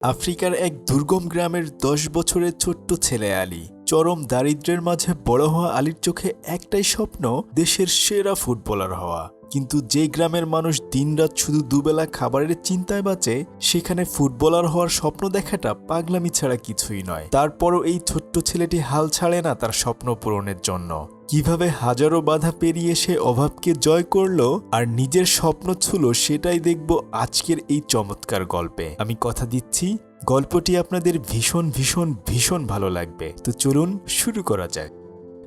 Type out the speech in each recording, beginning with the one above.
আফ্রিকার এক দুর্গম গ্রামের ১০ বছরের ছোট্ট ছেলে আলী। চরম দারিদ্র্যের মাঝে বড় হওয়া আলীর চোখে একটাই স্বপ্ন, দেশের সেরা ফুটবলার হওয়া। কিন্তু যে গ্রামের মানুষ দিনরাত শুধু দুবেলা খাবারের চিন্তায় বাঁচে, সেখানে ফুটবলার হওয়ার স্বপ্ন দেখাটা পাগলামি ছাড়া কিছুই নয়। তারপরও এই ছোট্ট ছেলেটি হাল ছাড়ে না তার স্বপ্ন পূরণের জন্য। কিভাবে হাজারো বাধা পেরিয়ে সে অভাবকে জয় করলো আর নিজের স্বপ্ন ছুঁল, সেটাই দেখব আজকের এই চমৎকার গল্পে। আমি কথা দিচ্ছি, গল্পটি আপনাদের ভীষণ ভীষণ ভীষণ ভালো লাগবে। তো চলুন শুরু করা যাক।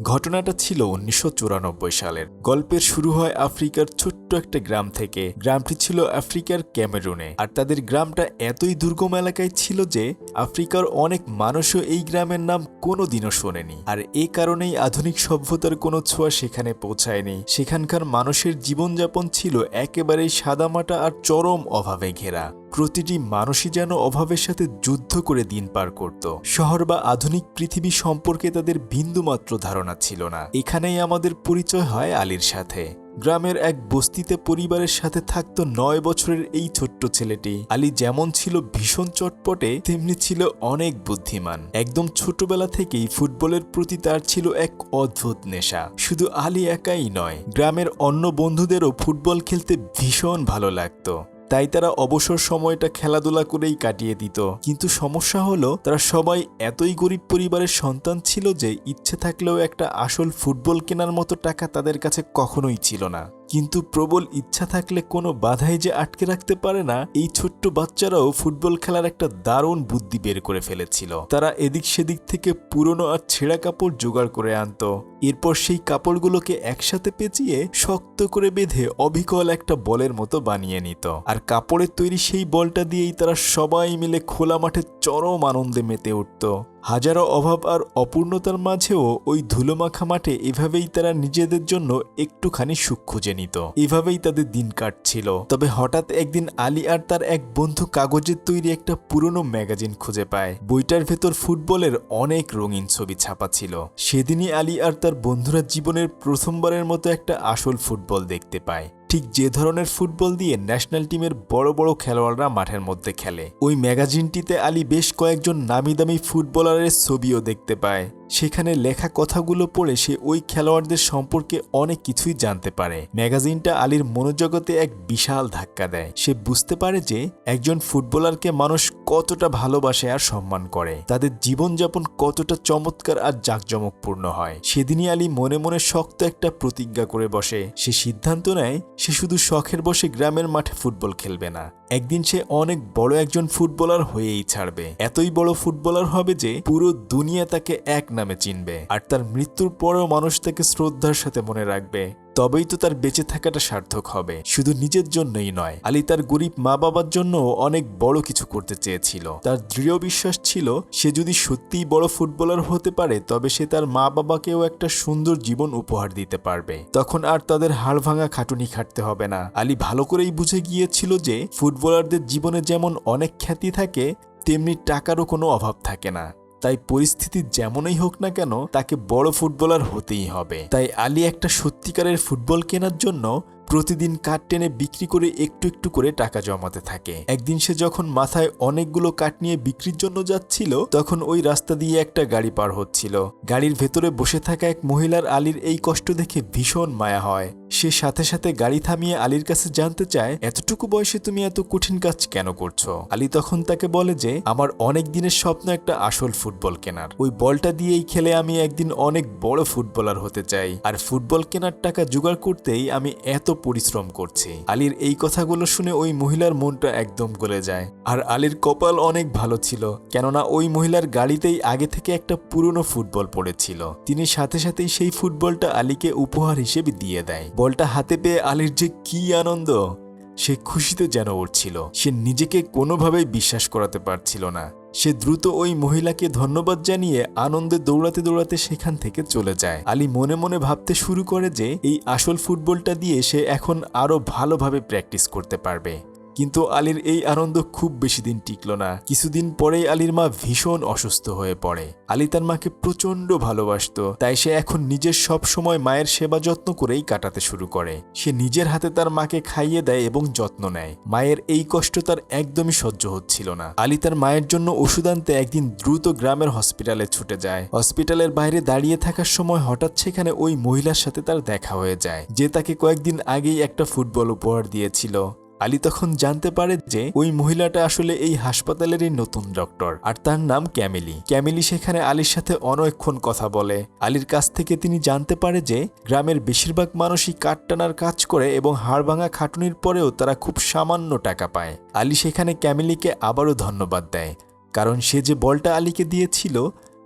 ঘটনাটা ছিল ১৯৯৪ সালের। গল্পের শুরু হয় আফ্রিকার ছোট্ট একটা গ্রাম থেকে। গ্রামটি ছিল আফ্রিকার ক্যামেরুনে। আর তাদের গ্রামটা এতই দুর্গম এলাকায় ছিল যে আফ্রিকার অনেক মানুষও এই গ্রামের নাম কোনোদিনও শোনেনি। আর এই কারণেই আধুনিক সভ্যতার কোনো ছোঁয়া সেখানে পৌঁছায়নি। সেখানকার মানুষের জীবনযাপন ছিল একেবারেই সাদামাটা আর চরম অভাবে ঘেরা। প্রতিটি মানুষই যেন অভাবের সাথে যুদ্ধ করে দিন পার করত। শহর বা আধুনিক পৃথিবী সম্পর্কে তাদের বিন্দুমাত্র ধারণা ছিল না। এখানেই আমাদের পরিচয় হয় আলীর সাথে। গ্রামের এক বস্তিতে পরিবারের সাথে থাকত ৯ বছরের এই ছোট্ট ছেলেটি। আলী যেমন ছিল ভীষণ চটপটে, তেমনি ছিল অনেক বুদ্ধিমান। একদম ছোটবেলা থেকেই ফুটবলের প্রতি তার ছিল এক অদ্ভুত নেশা। শুধু আলী একাই নয়, গ্রামের অন্য বন্ধুদেরও ফুটবল খেলতে ভীষণ ভালো লাগতো। তাই তারা অবসর সময়টা খেলাধুলা করেই কাটিয়ে দিত। কিন্তু সমস্যা হলো, তারা সবাই এতই গরিব পরিবারের সন্তান ছিল যে ইচ্ছে থাকলেও একটা আসল ফুটবল কেনার মতো টাকা তাদের কাছে কখনোই ছিল না। কিন্তু প্রবল ইচ্ছা থাকলে কোনো বাধাই যে আটকে রাখতে পারে না, এই ছোট্ট বাচ্চারাও ফুটবল খেলার একটা দারুণ বুদ্ধি বের করে ফেলেছিল। তারা এদিক সেদিক থেকে পুরনো আর ছেঁড়া কাপড় জোগাড় করে আনতো। এরপর সেই কাপড়গুলোকে একসাথে পেঁচিয়ে শক্ত করে বেঁধে অবিকল একটা বলের মতো বানিয়ে নিত। আর কাপড়ের তৈরি সেই বলটা দিয়েই তারা সবাই মিলে খোলা মাঠে চরম আনন্দে মেতে উঠত। হাজারো অভাব আর অপূর্ণতার মাঝেও ওই ধুলোমাখা মাঠে এভাবেই তারা নিজেদের জন্য একটুখানি সুখ খুঁজে নিত। এভাবেই তাদের দিন কাটছিল। তবে হঠাৎ একদিন আলী আর তার এক বন্ধু কাগজের তৈরি একটা পুরনো ম্যাগাজিন খুঁজে পায়। বইটার ভেতর ফুটবলের অনেক রঙিন ছবি ছাপা ছিল। সেদিনই আলী আর তার বন্ধুরা জীবনের প্রথমবারের মতো একটা আসল ফুটবল দেখতে পায়। ঠিক যে ধরনের ফুটবল দিয়ে ন্যাশনাল টিমের বড় বড় খেলোয়াড়রা মাঠের মধ্যে খেলে। ওই ম্যাগাজিনটিতে আলী বেশ কয়েকজন নামি দামি ফুটবলারের ছবিও দেখতে পায়। সেখানে লেখা কথাগুলো পড়ে সে ওই খেলোয়াড়দের সম্পর্কে অনেক কিছুই জানতে পারে। ম্যাগাজিনটা আলীর মনোজগতে এক বিশাল ধাক্কা দেয়। সে বুঝতে পারে যে একজন ফুটবলারকে মানুষ কতটা ভালোবাসে আর সম্মান করে, তাদের জীবনযাপন কতটা চমৎকার আর জাঁকজমকপূর্ণ হয়। সেদিনই আলী মনে মনে শক্ত একটা প্রতিজ্ঞা করে বসে। সে সিদ্ধান্ত নেয় সে শুধু শখের বসে গ্রামের মাঠে ফুটবল খেলবে না, একদিন সে অনেক বড় একজন ফুটবলার হয়েই ছাড়বে। এতই বড় ফুটবলার হবে যে পুরো দুনিয়া তাকে এক নামে চিনবে। আর তার মৃত্যুর পরেও মানুষ তাকে শ্রদ্ধার সাথে মনে রাখবে। তবেই তো তার বেঁচে থাকাটা সার্থক হবে। শুধু নিজের জন্যই নয়, আলী তার গরিব মা বাবার জন্য অনেক বড় কিছু করতে চেয়েছিল। তার দৃঢ় বিশ্বাস ছিল সে যদি সত্যিই বড় ফুটবলার হতে পারে, তবে সে তার মা বাবাকেও একটা সুন্দর জীবন উপহার দিতে পারবে। তখন আর তাদের হাড় ভাঙা খাটুনি খাটতে হবে না। আলী ভালো করেই বুঝে গিয়েছিল যে ফুটবলারদের জীবনে যেমন অনেক খ্যাতি থাকে, তেমনি টাকারও কোনো অভাব থাকে না। তাই পরিস্থিতি যেমনই হোক না কেন, তাকে বড় ফুটবলার হতেই হবে। তাই আলী একটা সত্যিকারের ফুটবল কেনার জন্য প্রতিদিন কাঠ টেনে বিক্রি করে একটু একটু করে টাকা জমাতে থাকে। একদিন সে যখন মাথায় অনেকগুলো কাঠ নিয়ে বিক্রির জন্য যাচ্ছিল, তখন ওই রাস্তা দিয়ে একটা গাড়ি পার হচ্ছিল। গাড়ির ভেতরে বসে থাকা এক মহিলার আলীর এই কষ্ট দেখে ভীষণ মায়া হয়। সে সাথে সাথে গাড়ি থামিয়ে আলীর কাছে জানতে চায়, এতটুকু বয়সে তুমি এত কঠিন কাজ কেন করছো? আলী তখন তাকে বলে যে, আমার অনেক দিনের স্বপ্ন একটা আসল ফুটবল কেনার। ওই বলটা দিয়েই খেলে আমি একদিন অনেক বড় ফুটবলার হতে চাই। আর ফুটবল কেনার টাকা জোগাড় করতেই আমি এত পরিশ্রম করছি। আলীর এই কথাগুলো শুনে ওই মহিলার মনটা একদম গলে যায়। আর আলীর কপাল অনেক ভালো ছিল, কেননা ওই মহিলার গাড়িতেই আগে থেকে একটা পুরনো ফুটবল পড়েছিল। তিনি সাথে সাথেই সেই ফুটবলটা আলীকে উপহার হিসেবে দিয়ে দেয়। বলটা হাতে পেয়ে আলীর যে কি আনন্দ, সে খুশিতে যেন উঠছিল। সে নিজেকে কোনোভাবেই বিশ্বাস করাতে পারছিল না। সে দ্রুত ওই মহিলাকে ধন্যবাদ জানিয়ে আনন্দে দৌড়াতে দৌড়াতে সেখান থেকে চলে যায়। আলী মনে মনে ভাবতে শুরু করে যে এই আসল ফুটবলটা দিয়ে সে এখন আরো ভালোভাবে প্র্যাকটিস করতে পারবে। কিন্তু আলীর এই আনন্দ খুব বেশি দিন টিকল না। কিছুদিন পরেই আলীর মা ভীষণ অসুস্থ হয়ে পড়ে। আলী তার মাকে প্রচন্ড ভালোবাসতো, তাই সে এখন নিজের সব সময় মায়ের সেবা যত্ন করেই কাটাতে শুরু করে। সে নিজের হাতে তার মাকে খাইয়ে দেয় এবং যত্ন নেয়। মায়ের এই কষ্ট তার একদমই সহ্য হচ্ছিল না। আলী তার মায়ের জন্য ওষুধ আনতে একদিন দ্রুত গ্রামের হসপিটালে ছুটে যায়। হসপিটালের বাইরে দাঁড়িয়ে থাকার সময় হঠাৎ সেখানে ওই মহিলার সাথে তার দেখা হয়ে যায়, যে তাকে কয়েকদিন আগেই একটা ফুটবল উপহার দিয়েছিল। আলী তখন জানতে পারে যে ওই মহিলাটা আসলে এই হাসপাতালেরই নতুন ডক্টর, আর তার নাম ক্যামিলি। ক্যামিলি সেখানে আলীর সাথে অনেকক্ষণ কথা বলে। আলীর কাছ থেকে তিনি জানতে পারে যে গ্রামের বেশিরভাগ মানুষই কাঠ টানার কাজ করে এবং হাড় ভাঙা খাটুনির পরেও তারা খুব সামান্য টাকা পায়। আলী সেখানে ক্যামিলিকে আবারও ধন্যবাদ দেয়, কারণ সে যে বলটা আলীকে দিয়েছিল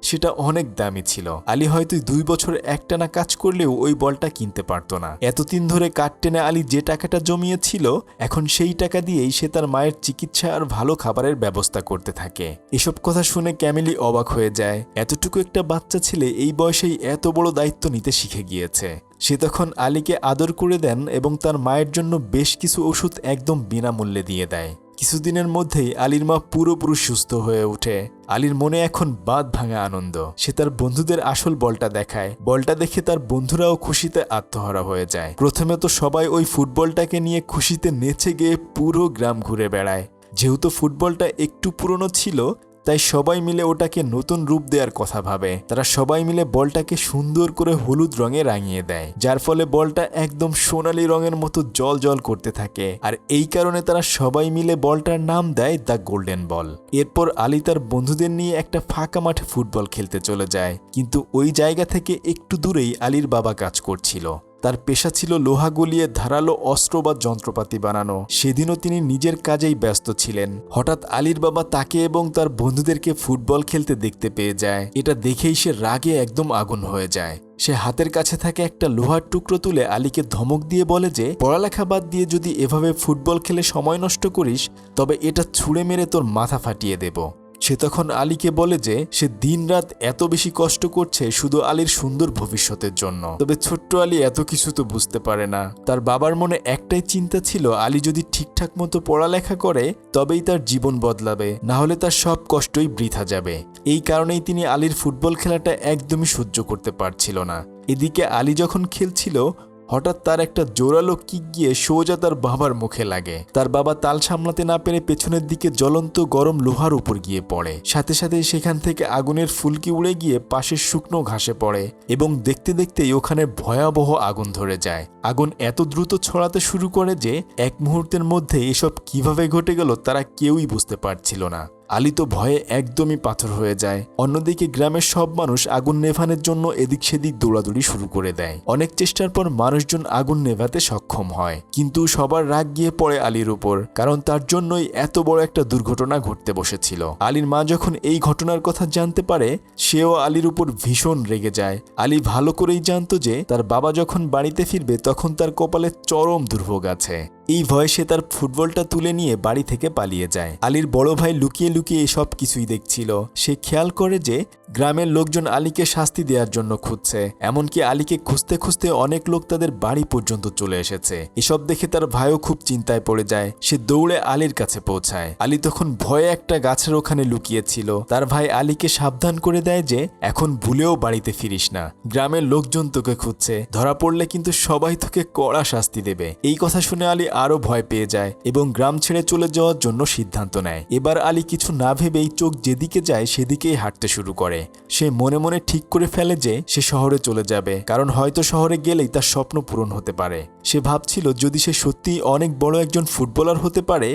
সেটা অনেক দামি ছিল। আলী হয়তো 2 বছর একটানা কাজ করলেও ওই বলটা কিনতে পারতো না। এতদিন ধরে কাঠ টেনে আলী যে টাকাটা জমিয়েছিল, এখন সেই টাকা দিয়েই সে তার মায়ের চিকিৎসা আর ভালো খাবারের ব্যবস্থা করতে থাকে। এসব কথা শুনে ক্যামিলি অবাক হয়ে যায়। এতটুকু একটা বাচ্চা ছেলে এই বয়সেই এত বড় দায়িত্ব নিতে শিখে গিয়েছে। সে তখন আলীকে আদর করে দেন এবং তার মায়ের জন্য বেশ কিছু ওষুধ একদম বিনামূল্যে দিয়ে দেয়। কিছুদিনের মধ্যেই আলীর মা পুরোপুরি সুস্থ হয়ে ওঠে। আলীর মনে এখন বাঁধ ভাঙা আনন্দ। সে তার বন্ধুদের আসল বলটা দেখায়। বলটা দেখে তার বন্ধুরাও খুশিতে আত্মহারা হয়ে যায়। প্রথমে তো সবাই ওই ফুটবলটাকে নিয়ে খুশিতে নেচে গিয়ে পুরো গ্রাম ঘুরে বেড়ায়। যেহেতু ফুটবলটা একটু পুরনো ছিল, তাই সবাই মিলে ওটাকে নতুন রূপ দেওয়ার কথা ভাবে। তারা সবাই মিলে বলটাকে সুন্দর করে হলুদ রঙে রাঙিয়ে দেয়, যার ফলে বলটা একদম সোনালী রঙের মতো জল জল করতে থাকে। আর এই কারণে তারা সবাই মিলে বলটার নাম দেয় দ্য গোল্ডেন বল। এরপর আলী তার বন্ধুদের নিয়ে একটা ফাঁকা মাঠে ফুটবল খেলতে চলে যায়। কিন্তু ওই জায়গা থেকে একটু দূরেই আলীর বাবা কাজ করছিল। তার পেশা ছিল লোহা গলিয়ে ধারালো অস্ত্র বা যন্ত্রপাতি বানানো। সেদিনও তিনি নিজের কাজেই ব্যস্ত ছিলেন। হঠাৎ আলীর বাবা তাকে এবং তার বন্ধুদেরকে ফুটবল খেলতে দেখতে পেয়ে যায়। এটা দেখেই সে রাগে একদম আগুন হয়ে যায়। সে হাতের কাছে থাকে একটা লোহার টুকরো তুলে আলীকে ধমক দিয়ে বলে যে পড়ালেখা বাদ দিয়ে যদি এভাবে ফুটবল খেলে সময় নষ্ট করিস, তবে এটা ছুঁড়ে মেরে তোর মাথা ফাটিয়ে দেব। সে তখন আলীকে বলে যে সে দিনরাত এত বেশি কষ্ট করছে শুধু আলীর সুন্দর ভবিষ্যতের জন্য। তবে ছোট্ট আলী এত কিছু তো বুঝতে পারে না। তার বাবার মনে একটাই চিন্তা ছিল, আলী যদি ঠিকঠাক মতো পড়ালেখা করে তবেই তার জীবন বদলাবে, না হলে তার সব কষ্টই বৃথা যাবে। এই কারণেই তিনি আলীর ফুটবল খেলাটা একদমই সহ্য করতে পারছিল না। এদিকে আলী যখন খেলছিল, হঠাৎ তার একটা জোরালো কিক গিয়ে সোজা তার বাবার মুখে লাগে। তার বাবা তাল সামলাতে না পেরে পেছনের দিকে জ্বলন্ত গরম লোহার উপর গিয়ে পড়ে। সাথে সাথে সেখান থেকে আগুনের ফুলকি উড়ে গিয়ে পাশের শুকনো ঘাসে পড়ে এবং দেখতে দেখতেই ওখানে ভয়াবহ আগুন ধরে যায়। আগুন এত দ্রুত ছড়াতে শুরু করে যে এক মুহূর্তের মধ্যে এসব কিভাবে ঘটে গেল তারা কেউই বুঝতে পারছিল না। আলী তো ভয়ে একদমই পাথর হয়ে যায়। অন্যদিকে গ্রামের সব মানুষ আগুন নেভানোর জন্য এদিক সেদিক দৌড়াদৌড়ি শুরু করে দেয়। অনেক চেষ্টার পর মানুষজন আগুন নেভাতে সক্ষম হয়, কিন্তু সবার রাগ গিয়ে পড়ে আলীর উপর, কারণ তার জন্যই এত বড় একটা দুর্ঘটনা ঘটতে বসেছিল। আলীর মা যখন এই ঘটনার কথা জানতে পারে, সেও আলীর উপর ভীষণ রেগে যায়। আলী ভালো করেই জানতো যে তার বাবা যখন বাড়িতে ফিরবে তখন তার কপালে চরম দুর্ভোগ আছে। এই ভয়ে সে তার ফুটবলটা তুলে নিয়ে বাড়ি থেকে পালিয়ে যায়। আলীর বড় ভাই লুকিয়ে লুকিয়ে সব কিছুই দেখছিল। সে খেয়াল করে যে গ্রামের লোকজন আলীকে শাস্তি দেওয়ার জন্য খুঁজছে। এমনকি আলীকে খুঁজতে খুঁজতে অনেক লোক তাদের বাড়ি পর্যন্ত চলে এসেছে। এসব দেখে তার ভাইও খুব চিন্তায় পড়ে যায়। সে দৌড়ে আলীর কাছে পৌঁছায়। আলী তখন ভয়ে একটা গাছের ওখানে লুকিয়েছিল। তার ভাই আলীকে সাবধান করে দেয় যে এখন ভুলেও বাড়িতে ফিরিস না, গ্রামের লোকজন তোকে খুঁজছে, ধরা পড়লে কিন্তু সবাই তোকে কড়া শাস্তি দেবে। এই কথা শুনে আলী আরো ভয় পেয়ে যায় এবং গ্রাম ছেড়ে চলে যাওয়ার জন্য সিদ্ধান্ত নেয়। এবার আলী কিছু না ভেবেই চোখ যেদিকে যায় সেদিকেই হাঁটতে শুরু করে। সে মনে মনে ঠিক করে ফেলে যে সে শহরে চলে যাবে, কারণ হয়তো শহরে গেলেই তার স্বপ্ন পূরণ হতে পারে। সে ভাবছিল যদি সে সত্যিই অনেক বড় একজন ফুটবলার হতে পারে,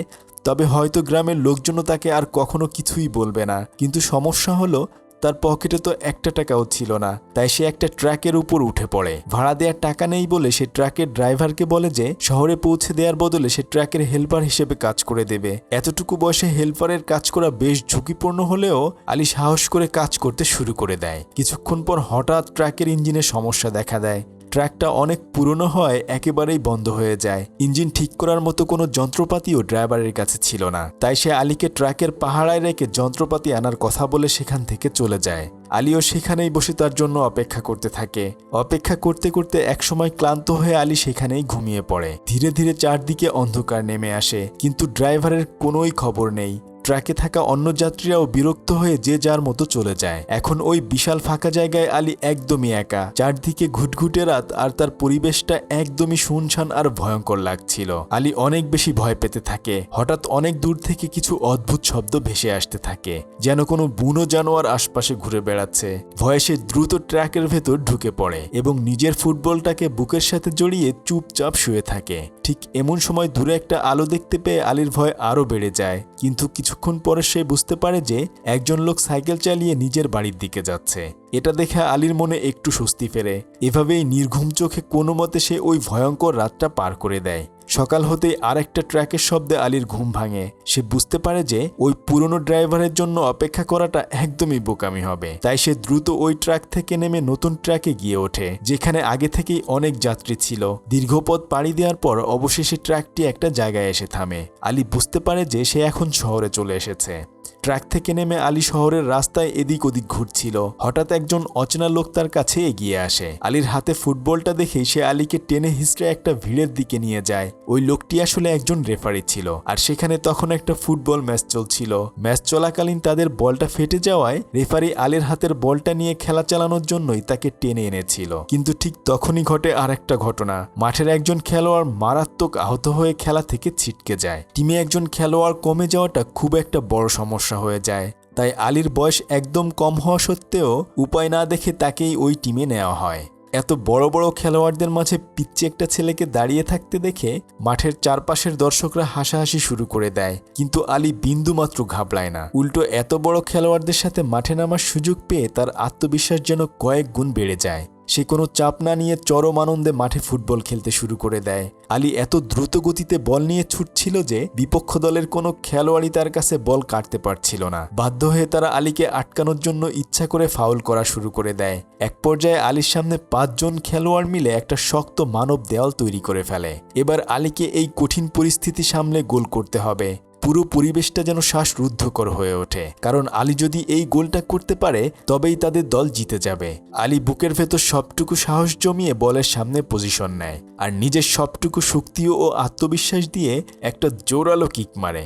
তবে হয়তো গ্রামের লোকজনও তাকে আর কখনো কিছুই বলবে না। কিন্তু সমস্যা হলো তার পকেটে তো একটা টাকাও ছিল না। তাই সে একটা ট্রাকের উপর উঠে পড়ে। ভাড়া দেওয়ার টাকা নেই বলে সে ট্রাকের ড্রাইভারকে বলে যে শহরে পৌঁছে দেওয়ার বদলে সে ট্রাকের হেল্পার হিসেবে কাজ করে দেবে। এতটুকু বয়সে হেল্পারের কাজ করা বেশ ঝুঁকিপূর্ণ হলেও আলী সাহস করে কাজ করতে শুরু করে দেয়। কিছুক্ষণ পর হঠাৎ ট্রাকের ইঞ্জিনে সমস্যা দেখা দেয়। ট্রাকটা অনেক পুরনো হয় একেবারেই বন্ধ হয়ে যায়। ইঞ্জিন ঠিক করার মতো কোনো যন্ত্রপাতিও ড্রাইভারের কাছে ছিল না। তাই সে আলীকে ট্রাকের পাহারায় রেখে যন্ত্রপাতি আনার কথা বলে সেখান থেকে চলে যায়। আলীও সেখানেই বসে তার জন্য অপেক্ষা করতে থাকে। অপেক্ষা করতে করতে একসময় ক্লান্ত হয়ে আলী সেখানেই ঘুমিয়ে পড়ে। ধীরে ধীরে চারদিকে অন্ধকার নেমে আসে, কিন্তু ড্রাইভারের কোনোই খবর নেই। ট্রাকে থাকা অন্য যাত্রীরাও বিরক্ত হয়ে যে যার মতো চলে যায়। এখন ওই বিশাল ফাঁকা জায়গায় আলী একদমই একা। চারদিকে ঘুটঘুটে রাত, আর তার পরিবেশটা একদমই শুনশান আর ভয়ঙ্কর লাগছিল। আলী অনেক বেশি ভয় পেতে থাকে। হঠাৎ অনেক দূর থেকে কিছু অদ্ভুত শব্দ ভেসে আসতে থাকে, যেন কোনো বুনো জানোয়ার আশপাশে ঘুরে বেড়াচ্ছে। ভয়ে সে দ্রুত ট্রাকের ভেতর ঢুকে পড়ে এবং নিজের ফুটবলটাকে বুকের সাথে জড়িয়ে চুপচাপ শুয়ে থাকে। ঠিক এমন সময় দূরে একটা আলো দেখতে পেয়ে আলীর ভয় আরও বেড়ে যায়। কিন্তু কিছুক্ষণ পরে সে বুঝতে পারে যে একজন লোক সাইকেল চালিয়ে নিজের বাড়ির দিকে যাচ্ছে। এটা দেখে আলীর মনে একটু স্বস্তি ফেরে। এভাবেই নির্ঘুম চোখে কোনো মতে সে ওই ভয়ঙ্কর রাতটা পার করে দেয়। সকাল হতেই আরেকটা ট্র্যাকের শব্দে আলীর ঘুম ভাঙে। সে বুঝতে পারে যে ওই পুরনো ড্রাইভারের জন্য অপেক্ষা করাটা একদমই বোকামি হবে। তাই সে দ্রুত ওই ট্র্যাক থেকে নেমে নতুন ট্র্যাকে গিয়ে ওঠে, যেখানে আগে থেকেই অনেক যাত্রী ছিল। দীর্ঘ পথ পাড়ি দেওয়ার পর অবশেষে ট্র্যাকটি একটা জায়গায় এসে থামে। আলী বুঝতে পারে যে সে এখন শহরে চলে এসেছে। ট্রাক থেকে নেমে আলী শহরের রাস্তায় এদিক ওদিক ঘুরছিল। হঠাৎ একজন অচেনা লোক তার কাছে এগিয়ে আসে। আলীর হাতে ফুটবলটা দেখেই সে আলীকে টেনে হিঁচড়ে একটা ভিড়ের দিকে নিয়ে যায়। ওই লোকটি আসলে একজন রেফারি ছিল, আর সেখানে তখন একটা ফুটবল ম্যাচ চলছিল। ম্যাচ চলাকালীন তাদের বলটা ফেটে যাওয়ায় রেফারি আলীর হাতের বলটা নিয়ে খেলা চালানোর জন্যই তাকে টেনে এনেছিল। কিন্তু ঠিক তখনই ঘটে আরেকটা ঘটনা। মাঠের একজন খেলোয়াড় মারাত্মক আহত হয়ে খেলা থেকে ছিটকে যায়। টিমে একজন খেলোয়াড় কমে যাওয়াটা খুব একটা বড় সমস্যা হয়ে যায়। তাই আলীর বয়স একদম কম হওয়া সত্ত্বেও উপায় না দেখে তাকেই ওই টিমে নেওয়া হয়। এত বড় বড় খেলোয়াড়দের মাঝে পিচ্চি একটা ছেলেকে দাঁড়িয়ে থাকতে দেখে মাঠের চারপাশের দর্শকরা হাসাহাসি শুরু করে দেয়। কিন্তু আলী বিন্দুমাত্র ঘাবড়ায় না। উল্টো এত বড় খেলোয়াড়দের সাথে মাঠে নামার সুযোগ পেয়ে তার আত্মবিশ্বাস যেন কয়েক গুণ বেড়ে যায়। সে কোনো চাপ না নিয়ে চরম আনন্দে মাঠে ফুটবল খেলতে শুরু করে দেয়। আলী এত দ্রুত গতিতে বল নিয়ে ছুটছিল যে বিপক্ষ দলের কোনো খেলোয়াড়ই তার কাছে বল কাটতে পারছিল না। বাধ্য হয়ে তারা আলীকে আটকানোর জন্য ইচ্ছা করে ফাউল করা শুরু করে দেয়। এক পর্যায়ে আলীর সামনে 5 জন খেলোয়াড় মিলে একটা শক্ত মানব দেওয়াল তৈরি করে ফেলে। এবার আলীকে এই কঠিন পরিস্থিতি সামলে গোল করতে হবে। পুরো পরিবেশটা যেন শ্বাসরুদ্ধকর হয়ে ওঠে, কারণ আলী যদি এই গোলটা করতে পারে তবেই তাদের দল জিতে যাবে। আলী বুকের ভেতর সবটুকু সাহস জমিয়ে বলের সামনে পজিশন নেয়, আর নিজের সবটুকু শক্তি ও আত্মবিশ্বাস দিয়ে একটা জোরালো কিক মারে,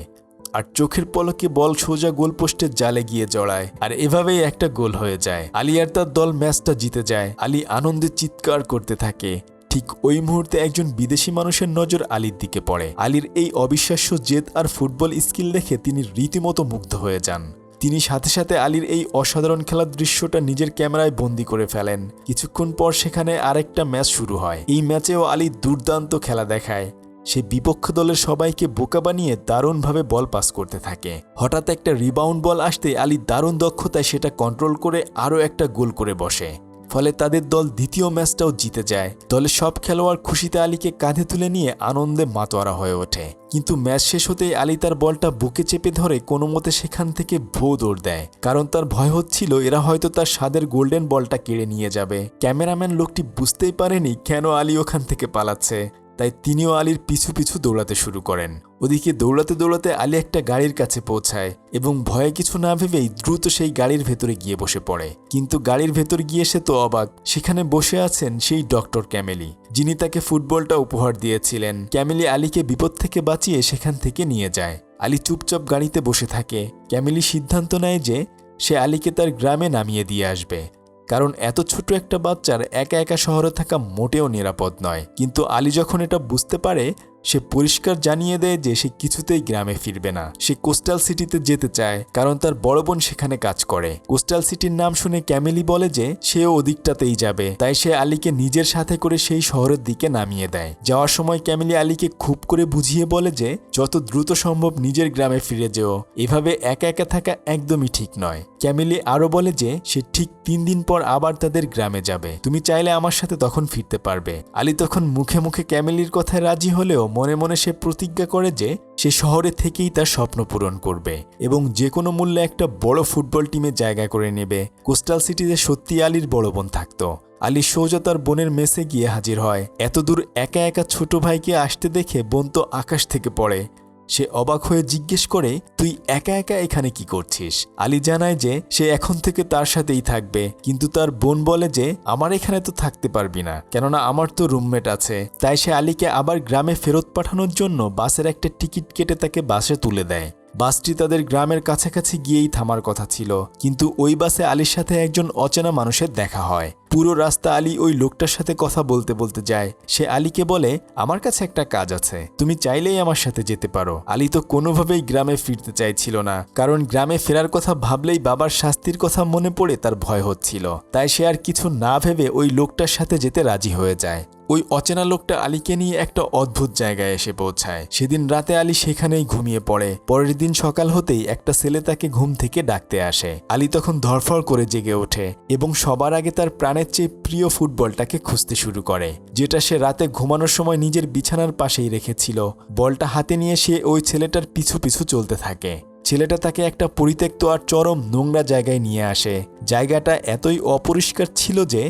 আর চোখের পলকে বল সোজা গোলপোস্টের জালে গিয়ে জড়ায়। আর এভাবেই একটা গোল হয়ে যায়। আলী আর তার দল ম্যাচটা জিতে যায়। আলী আনন্দে চিৎকার করতে থাকে। ঠিক ওই মুহূর্তে একজন বিদেশি মানুষের নজর আলীর দিকে পড়ে। আলীর এই অবিশ্বাস্য জেদ আর ফুটবল স্কিল দেখে তিনি রীতিমতো মুগ্ধ হয়ে যান। তিনি সাথে সাথে আলীর এই অসাধারণ খেলার দৃশ্যটা নিজের ক্যামেরায় বন্দি করে ফেলেন। কিছুক্ষণ পর সেখানে আরেকটা ম্যাচ শুরু হয়। এই ম্যাচেও আলী দুর্দান্ত খেলা দেখায়। সে বিপক্ষ দলের সবাইকে বোকা বানিয়ে দারুণভাবে বল পাস করতে থাকে। হঠাৎ একটা রিবাউন্ড বল আসতে আলী দারুণ দক্ষতায় সেটা কন্ট্রোল করে আরও একটা গোল করে বসে। ফলে তাদের দল দ্বিতীয় ম্যাচটাও জিতে যায়। দলের সব খেলোয়াড় খুশিতে আলীকে কাঁধে তুলে নিয়ে আনন্দে মাতোয়ারা হয়ে ওঠে। কিন্তু ম্যাচ শেষ হতেই আলী তার বলটা বুকে চেপে ধরে কোনো মতে সেখান থেকে ভো দৌড় দেয়, কারণ তার ভয় হচ্ছিল এরা হয়তো তার স্বাদের গোল্ডেন বলটা কেড়ে নিয়ে যাবে। ক্যামেরাম্যান লোকটি বুঝতেই পারেনি কেন আলী ওখান থেকে পালাচ্ছে, তাই তিনিও আলীর পিছু পিছু দৌড়াতে শুরু করেন। ওদিকে দৌড়াতে দৌড়াতে আলী একটা গাড়ির কাছে পৌঁছায় এবং ভয়ে কিছু না ভেবেই দ্রুত সেই গাড়ির ভেতরে গিয়ে বসে পড়ে। কিন্তু গাড়ির ভেতর গিয়ে সে তো অবাক, সেখানে বসে আছেন সেই ডক্টর ক্যামেলি, যিনি তাকে ফুটবলটা উপহার দিয়েছিলেন। ক্যামেলি আলীকে বিপদ থেকে বাঁচিয়ে সেখান থেকে নিয়ে যায়। আলী চুপচাপ গাড়িতে বসে থাকে। ক্যামেলি সিদ্ধান্ত নেয় যে সে আলীকে তার গ্রামে নামিয়ে দিয়ে আসবে, কারণ এত ছোট একটা বাচ্চার একা একা শহরে থাকা মোটেও নিরাপদ নয়। কিন্তু আলী যখন এটা বুঝতে পারে, সে পরিষ্কার জানিয়ে দেয় যে সে কিছুতেই গ্রামে ফিরবে না। সে কোস্টাল সিটিতে যেতে চায়, কারণ তার বড় বোন সেখানে কাজ করে। কোস্টাল সিটির নাম শুনে ক্যামেলি বলে যে সেও ওদিকটাতেই যাবে, তাই সে আলীকে নিজের সাথে করে সেই শহরের দিকে নামিয়ে দেয়। যাওয়ার সময় ক্যামেলি আলীকে খুব করে বুঝিয়ে বলে যে যত দ্রুত সম্ভব নিজের গ্রামে ফিরে যেও, এভাবে একা একা থাকা একদমই ঠিক নয়। ক্যামেলি আরও বলে যে সে ঠিক 3 দিন পর আবার তাদের গ্রামে যাবে, তুমি চাইলে আমার সাথে তখন ফিরতে পারবে। আলী তখন মুখে মুখে ক্যামেলির কথায় রাজি হলেও মনে মনে সে প্রতিজ্ঞা করে যে সে শহরে থেকেই তার স্বপ্ন পূরণ করবে এবং যে কোনো মূল্যে একটা বড় ফুটবল টিমে জায়গা করে নেবে। কোস্টাল সিটিতে সত্যি আলীর বড় বোন থাকতো, আলী সোজা তার বোনের মেসে গিয়ে হাজির হয়। এতদূর একা একা ছোট ভাইকে আসতে দেখে বোন তো আকাশ থেকে পড়ে। সে অবাক হয়ে জিজ্ঞেস করে, তুই একা একা এখানে কি করছিস? আলী জানায় যে সে এখন থেকে তার সাথেই থাকবে, কিন্তু তার বোন বলে যে আমার এখানে তো থাকতে পারবি না, কেননা আমার তো রুমমেট আছে। তাই সে আলীকে আবার গ্রামে ফেরত পাঠানোর জন্য বাসের একটা টিকিট কেটে তাকে বাসে তুলে দেয়। বাসটি তাদের গ্রামের কাছাকাছি গিয়েই থামার কথা ছিল, কিন্তু ওই বাসে আলীর সাথে একজন অচেনা মানুষের দেখা হয়। পুরো রাস্তা আলী ওই লোকটার সাথে কথা বলতে বলতে যায়। সে আলীকে বলে, আমার কাছে একটা কাজ আছে, তুমি চাইলেই আমার সাথে যেতে পারো। আলী তো কোনোভাবেই গ্রামে ফিরতে চাইছিল না, কারণ গ্রামে ফেরার কথা ভাবলেই বাবার শাস্তির কথা মনে পড়ে তার ভয় হচ্ছিল। তাই সে আর কিছু না ভেবে ওই লোকটার সাথে যেতে রাজি হয়ে যায়। ওই অচেনা লোকটা আলীকে নিয়ে একটা অদ্ভুত জায়গায় এসে পৌঁছায়। সেদিন রাতে আলী সেখানেই ঘুমিয়ে পড়ে। পরের দিন সকাল হতেই একটা ছেলে তাকে ঘুম থেকে ডাকতে আসে। আলী তখন ধরফর করে জেগে ওঠে এবং সবার আগে তার প্রাণের চেয়ে প্রিয় ফুটবলটাকে খুঁজতে শুরু করে, যেটা সে রাতে ঘুমানোর সময় নিজের বিছানার পাশেই রেখেছিল। বলটা হাতে নিয়ে সে ওই ছেলেটার পিছু পিছু চলতে থাকে। ছেলেটা তাকে একটা পরিত্যক্ত আর চরম নোংরা জায়গায় নিয়ে আসে। জায়গাটা এতই অপরিষ্কার ছিল যে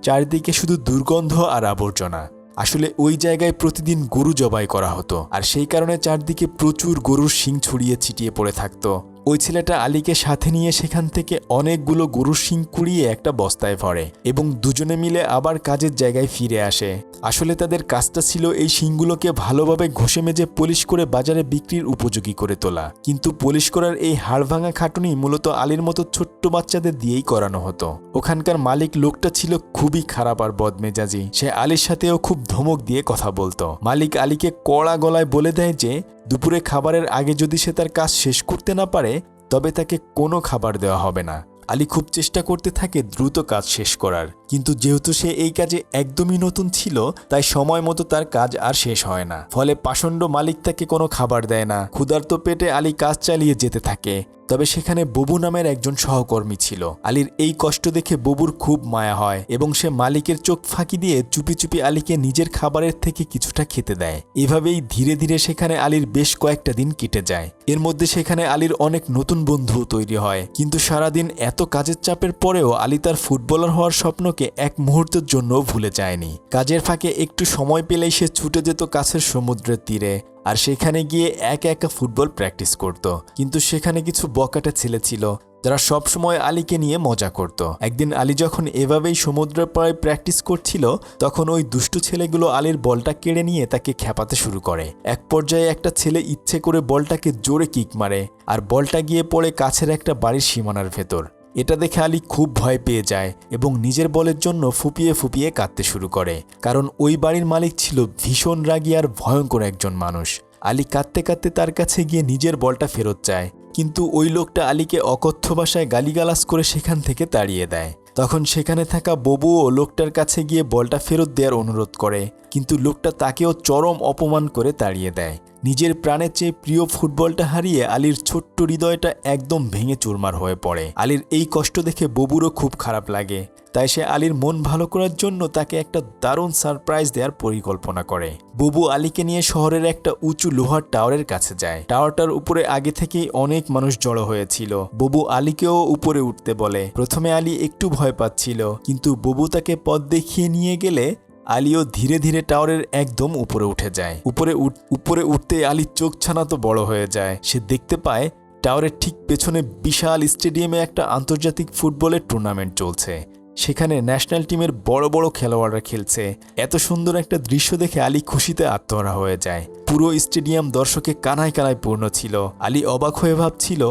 চারিদিকে শুধু দুর্গন্ধ আর আবর্জনা। আসলে ওই জায়গায় প্রতিদিন গরু জবাই করা হতো, আর সেই কারণে চারদিকে প্রচুর গরুর শিং ছড়িয়ে ছিটিয়ে পড়ে থাকতো। ওই ছেলেটা আলীকে সাথে নিয়ে সেখান থেকে অনেকগুলো গরুর শিং কুড়িয়ে একটা বস্তায় ভরে এবং দুজনে মিলে আবার কাজের জায়গায় ফিরে আসে। আসলে তাদের কাজটা ছিল এই শিংগুলোকে ভালোভাবে ঘষে মেজে পলিশ করে বাজারে বিক্রির উপযোগী করে তোলা। কিন্তু পলিশ করার এই হাড়ভাঙা খাটুনি মূলত আলীর মতো ছোট্ট বাচ্চাদের দিয়েই করানো হতো। ওখানকার মালিক লোকটা ছিল খুবই খারাপ আর বদমেজাজি। সে আলীর সাথেও খুব ধমক দিয়ে কথা বলতো। মালিক আলীকে কড়া গলায় বলে দেয় যে দুপুরে খাবারের আগে যদি সে তার কাজ শেষ করতে না পারে তবে তাকে কোনো খাবার দেওয়া হবে না। আলী খুব চেষ্টা করতে থাকে দ্রুত কাজ শেষ করার, কিন্তু যেহেতু সে এই কাজে একদমই নতুন ছিল তাই সময় মতো তার কাজ আর শেষ হয় না। ফলে পাষণ্ড মালিক তাকে কোনো খাবার দেয় না। ক্ষুধার্ত পেটে আলী কাজ চালিয়ে যেতে থাকে। তবে সেখানে ববু নামের একজন সহকর্মী ছিল। আলীর এই কষ্ট দেখে ববুর খুব মায়া হয় এবং সে মালিকের চোখ ফাঁকি দিয়ে চুপি চুপি আলীকে নিজের খাবারের থেকে কিছুটা খেতে দেয়। এভাবেই ধীরে ধীরে সেখানে আলীর বেশ কয়েকটা দিন কেটে যায়। এর মধ্যে সেখানে আলীর অনেক নতুন বন্ধু তৈরি হয়। কিন্তু সারাদিন এত কাজের চাপের পরেও আলী তার ফুটবলার হওয়ার স্বপ্নকে এক মুহূর্তের জন্য ভুলে যায়নি। কাজের ফাঁকে একটু সময় পেলেই সে ছুটে যেত কাছের সমুদ্রের তীরে, আর সেখানে গিয়ে একা একা ফুটবল প্র্যাকটিস করত। কিন্তু সেখানে কিছু বকাটে ছেলে ছিল যারা সবসময় আলীকে নিয়ে মজা করত। একদিন আলী যখন এভাবেই সমুদ্রের পাড়ে প্র্যাকটিস করছিল তখন ওই দুষ্টু ছেলেগুলো আলীর বলটা কেড়ে নিয়ে তাকে খেপাতে শুরু করে। এক পর্যায়ে একটা ছেলে ইচ্ছে করে বলটাকে জোরে কিক মারে আর বলটা গিয়ে পড়ে কাছের একটা বাড়ির সীমানার ভেতর। এটা দেখে আলী খুব ভয় পেয়ে যায় এবং নিজের বলের জন্য ফুপিয়ে ফুপিয়ে কাঁদতে শুরু করে, কারণ ওই বাড়ির মালিক ছিল ভীষণ রাগী আর ভয়ঙ্কর একজন মানুষ। আলী কাঁদতে কাঁদতে তার কাছে গিয়ে নিজের বলটা ফেরত চায়, কিন্তু ওই লোকটা আলীকে অকথ্য ভাষায় গালিগালাজ করে সেখান থেকে তাড়িয়ে দেয়। তখন সেখানে থাকা ববুও লোকটার কাছে গিয়ে বলটা ফেরত দেওয়ার অনুরোধ করে, কিন্তু লোকটা তাকেও চরম অপমান করে তাড়িয়ে দেয়। নিজের প্রাণের চেয়ে প্রিয় ফুটবলটা হারিয়ে আলীর ছোট্ট হৃদয়টা একদম ভেঙে চুরমার হয়ে পড়ে। আলীর এই কষ্ট দেখে ববুরও খুব খারাপ লাগে, তাই সে আলীর মন ভালো করার জন্য তাকে একটা দারুণ সারপ্রাইজ দেওয়ার পরিকল্পনা করে। ববু আলীকে নিয়ে শহরের একটা উঁচু লোহার টাওয়ারের কাছে যায়। টাওয়ারটার উপরে আগে থেকেই অনেক মানুষ জড়ো হয়েছিল। ববু আলীকেও উপরে উঠতে বলে। প্রথমে আলী একটু ভয় পাচ্ছিল, কিন্তু ববু তাকে পথ দেখিয়ে নিয়ে গেলে আলীও ধীরে ধীরে টাওয়ারের একদম উপরে উঠে যায়। উপরে উঠতে আলীর চোখ ছানা তো বড় হয়ে যায়। সে দেখতে পায় টাওয়ারের ঠিক পেছনে বিশাল স্টেডিয়ামে একটা আন্তর্জাতিক ফুটবলের টুর্নামেন্ট চলছে। সেখানে ন্যাশনাল টিমের বড় বড় খেলোয়াড়রা খেলছে। এত সুন্দর একটা দৃশ্য দেখে আলী খুশিতে আত্মহারা হয়ে যায়। পুরো স্টেডিয়াম দর্শকে কানায় কানায় পূর্ণ ছিল। আলী অবাক হয়ে ভাবছিল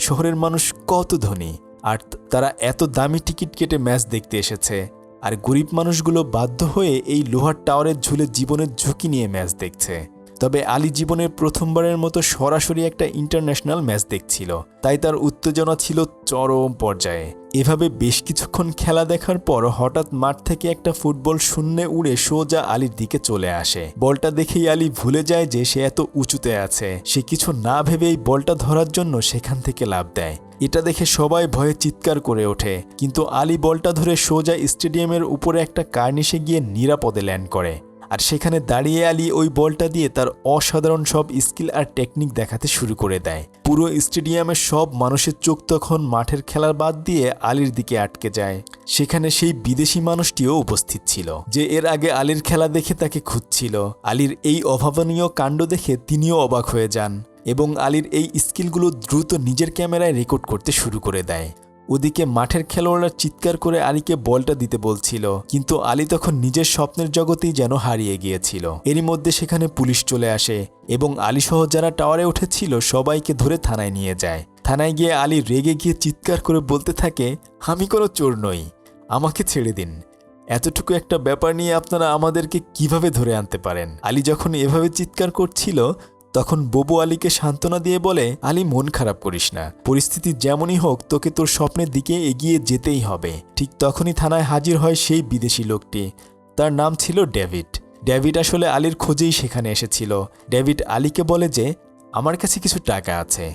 শহরের মানুষ কত ধনী, আর তারা এত দামি টিকিট কেটে ম্যাচ দেখতে এসেছে, আর গরিব মানুষগুলো বাধ্য হয়ে এই লোহার টাওয়ারের ঝুলে জীবনের ঝুঁকি নিয়ে ম্যাচ দেখছে। তবে আলী জীবনের প্রথমবারের মতো সরাসরি একটা ইন্টারন্যাশনাল ম্যাচ দেখছিল, তাই তার উত্তেজনা ছিল চরম পর্যায়ে। এভাবে বেশ কিছুক্ষণ খেলা দেখার পর হঠাৎ মাঠ থেকে একটা ফুটবল শূন্যে উড়ে সোজা আলীর দিকে চলে আসে। বলটা দেখেই আলী ভুলে যায় যে সে এত উঁচুতে আছে। সে কিছু না ভেবেই বলটা ধরার জন্য সেখান থেকে লাফ দেয়। এটা দেখে সবাই ভয়ে চিৎকার করে ওঠে, কিন্তু আলী বলটা ধরে সোজা স্টেডিয়ামের উপরে একটা কার্নিশে গিয়ে নিরাপদে ল্যান্ড করে। আর সেখানে দাঁড়িয়ে আলী ওই বলটা দিয়ে তার অসাধারণ সব স্কিল আর টেকনিক দেখাতে শুরু করে দেয়। পুরো স্টেডিয়ামের সব মানুষের চোখ তখন মাঠের খেলার বাদ দিয়ে আলীর দিকে আটকে যায়। সেখানে সেই বিদেশি মানুষটিও উপস্থিত ছিল, যে এর আগে আলীর খেলা দেখে তাকে খুঁজছিল। আলীর এই অভাবনীয় কাণ্ড দেখে তিনিও অবাক হয়ে যান এবং আলীর এই স্কিলগুলো দ্রুত নিজের ক্যামেরায় রেকর্ড করতে শুরু করে দেয়। ওদিকে মাঠের খেলোয়াড়রা চিৎকার করে আলীকে বলটা দিতে বলছিল, কিন্তু আলী তখন নিজের স্বপ্নের জগতেই যেন হারিয়ে গিয়েছিল। এরই মধ্যে সেখানে পুলিশ চলে আসে এবং আলী সহ যারা টাওয়ারে উঠেছিল সবাইকে ধরে থানায় নিয়ে যায়। থানায় গিয়ে আলী রেগে গিয়ে চিৎকার করে বলতে থাকে, আমি কোনো চোর নই, আমাকে ছেড়ে দিন। এতটুকু একটা ব্যাপার নিয়ে আপনারা আমাদেরকে কিভাবে ধরে আনতে পারেন? আলী যখন এভাবে চিৎকার করছিল তখন ববু আলীকে সান্ত্বনা দিয়ে বলে, আলী মন খারাপ করিস না, পরিস্থিতি যেমনই হোক তোকে তোর স্বপ্নের দিকে এগিয়ে যেতেই হবে। ঠিক তখনই থানায় হাজির হয় সেই বিদেশি লোকটি। তার নাম ছিল ডেভিড। ডেভিড আসলে আলীর খোঁজেই সেখানে এসেছিল। ডেভিড আলীকে বলে যে, আমার কাছে কিছু টাকা আছে,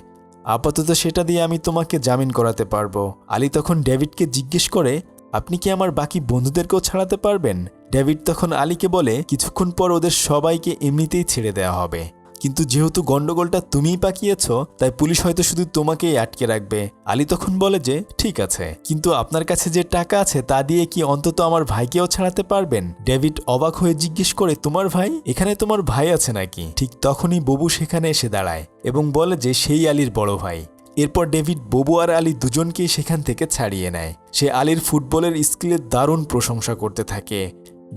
আপাতত সেটা দিয়ে আমি তোমাকে জামিন করাতে পারবো। আলী তখন ডেভিডকে জিজ্ঞেস করে, আপনি কি আমার বাকি বন্ধুদেরকেও ছাড়াতে পারবেন? ডেভিড তখন আলীকে বলে, কিছুক্ষণ পর ওদের সবাইকে এমনিতেই ছেড়ে দেওয়া হবে, কিন্তু যেহেতু গন্ডগোলটা তুমিই পাকিয়েছ তাই পুলিশ হয়তো শুধু তোমাকেই আটকে রাখবে। আলী তখন বলে যে, ঠিক আছে, কিন্তু আপনার কাছে যে টাকা আছে তা দিয়ে কি অন্তত আমার ভাইকেও ছাড়াতে পারবেন? ডেভিড অবাক হয়ে জিজ্ঞেস করে, তোমার ভাই? এখানে তোমার ভাই আছে নাকি? ঠিক তখনই ববু সেখানে এসে দাঁড়ায় এবং বলে যে সেই আলীর বড় ভাই। এরপর ডেভিড ববু আর আলী দুজনকেই সেখান থেকে ছাড়িয়ে নেয়। সে আলীর ফুটবলের স্কিলের দারুণ প্রশংসা করতে থাকে।